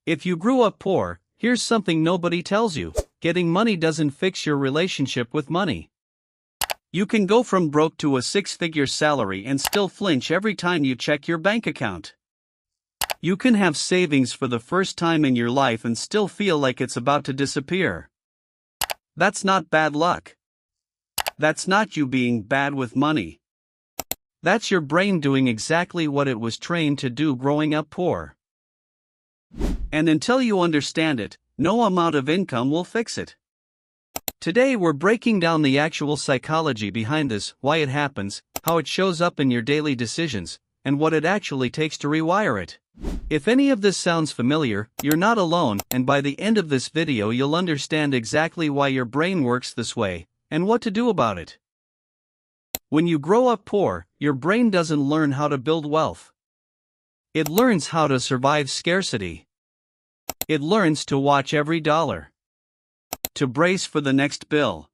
If you grew up poor, here's something nobody tells you. Getting money doesn't fix your relationship with money. You can go from broke to a six-figure salary and still flinch every time you check your bank account. You can have savings for the first time in your life and still feel like it's about to disappear. That's not bad luck. That's not you being bad with money. That's your brain doing exactly what it was trained to do growing up poor. And until you understand it, no amount of income will fix it. Today we're breaking down the actual psychology behind this, why it happens, how it shows up in your daily decisions, and what it actually takes to rewire it. If any of this sounds familiar, you're not alone, and by the end of this video you'll understand exactly why your brain works this way, and what to do about it. When you grow up poor, your brain doesn't learn how to build wealth. It learns how to survive scarcity. It learns to watch every dollar. To brace for the next bill.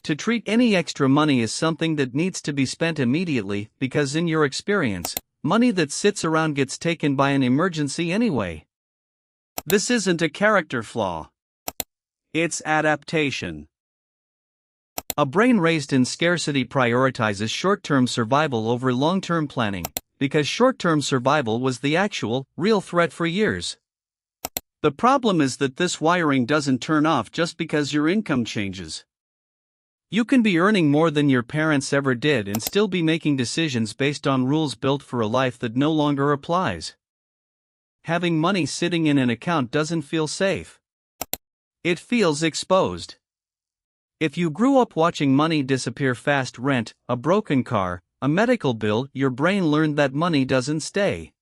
To treat any extra money as something that needs to be spent immediately because in your experience, money that sits around gets taken by an emergency anyway. This isn't a character flaw. It's adaptation. A brain raised in scarcity prioritizes short-term survival over long-term planning, because short-term survival was the actual, real threat for years. The problem is that this wiring doesn't turn off just because your income changes. You can be earning more than your parents ever did and still be making decisions based on rules built for a life that no longer applies. Having money sitting in an account doesn't feel safe. It feels exposed. If you grew up watching money disappear fast, rent, a broken car, a medical bill, your brain learned that money doesn't stay.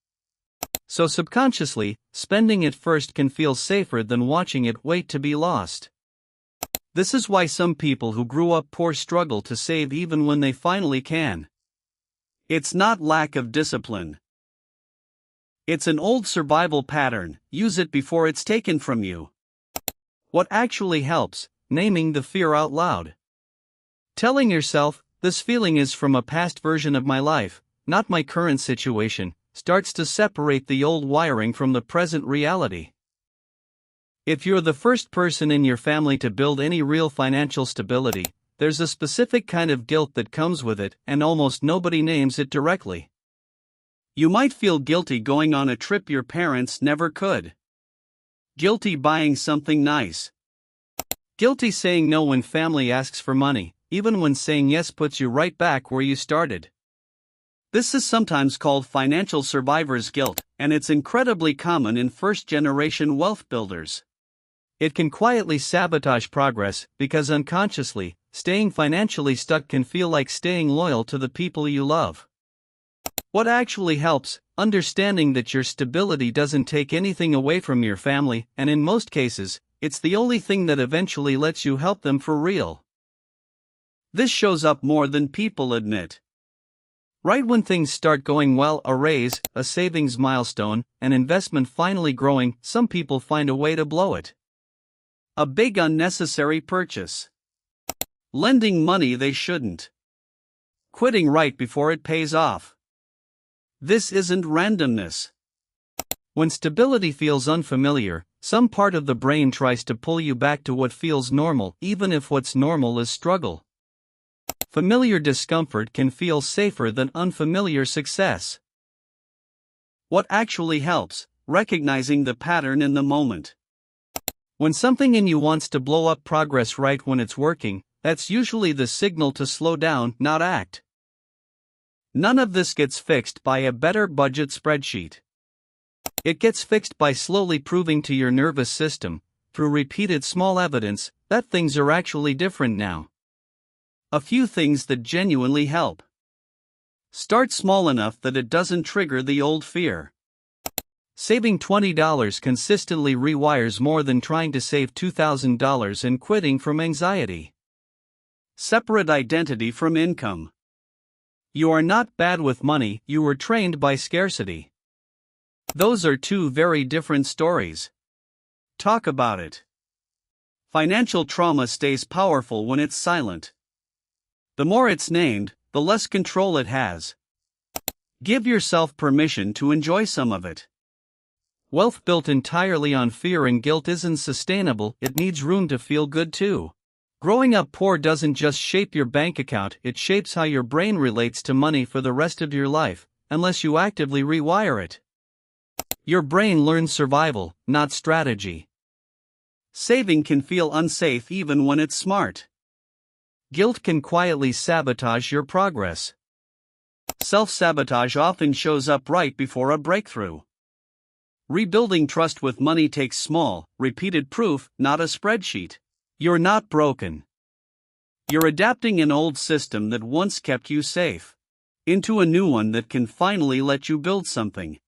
So subconsciously, spending it first can feel safer than watching it wait to be lost. This is why some people who grew up poor struggle to save even when they finally can. It's not lack of discipline. It's an old survival pattern, use it before it's taken from you. What actually helps? Naming the fear out loud. Telling yourself, this feeling is from a past version of my life, not my current situation, starts to separate the old wiring from the present reality. If you're the first person in your family to build any real financial stability, there's a specific kind of guilt that comes with it, and almost nobody names it directly. You might feel guilty going on a trip your parents never could. Guilty buying something nice. Guilty saying no when family asks for money, even when saying yes puts you right back where you started. This is sometimes called financial survivor's guilt, and it's incredibly common in first-generation wealth builders. It can quietly sabotage progress because unconsciously, staying financially stuck can feel like staying loyal to the people you love. What actually helps? Understanding that your stability doesn't take anything away from your family, and in most cases, it's the only thing that eventually lets you help them for real. This shows up more than people admit. Right when things start going well, a raise, a savings milestone, an investment finally growing, some people find a way to blow it. A big unnecessary purchase. Lending money they shouldn't. Quitting right before it pays off. This isn't randomness. When stability feels unfamiliar, some part of the brain tries to pull you back to what feels normal, even if what's normal is struggle. Familiar discomfort can feel safer than unfamiliar success. What actually helps? Recognizing the pattern in the moment. When something in you wants to blow up progress right when it's working, that's usually the signal to slow down, not act. None of this gets fixed by a better budget spreadsheet. It gets fixed by slowly proving to your nervous system, through repeated small evidence, that things are actually different now. A few things that genuinely help. Start small enough that it doesn't trigger the old fear. Saving $20 consistently rewires more than trying to save $2,000 and quitting from anxiety. Separate identity from income. You are not bad with money, you were trained by scarcity. Those are two very different stories. Talk about it. Financial trauma stays powerful when it's silent. The more it's named, the less control it has. Give yourself permission to enjoy some of it. Wealth built entirely on fear and guilt isn't sustainable, it needs room to feel good too. Growing up poor doesn't just shape your bank account, it shapes how your brain relates to money for the rest of your life, unless you actively rewire it. Your brain learns survival, not strategy. Saving can feel unsafe even when it's smart. Guilt can quietly sabotage your progress. Self-sabotage often shows up right before a breakthrough. Rebuilding trust with money takes small, repeated proof, not a spreadsheet. You're not broken. You're adapting an old system that once kept you safe into a new one that can finally let you build something.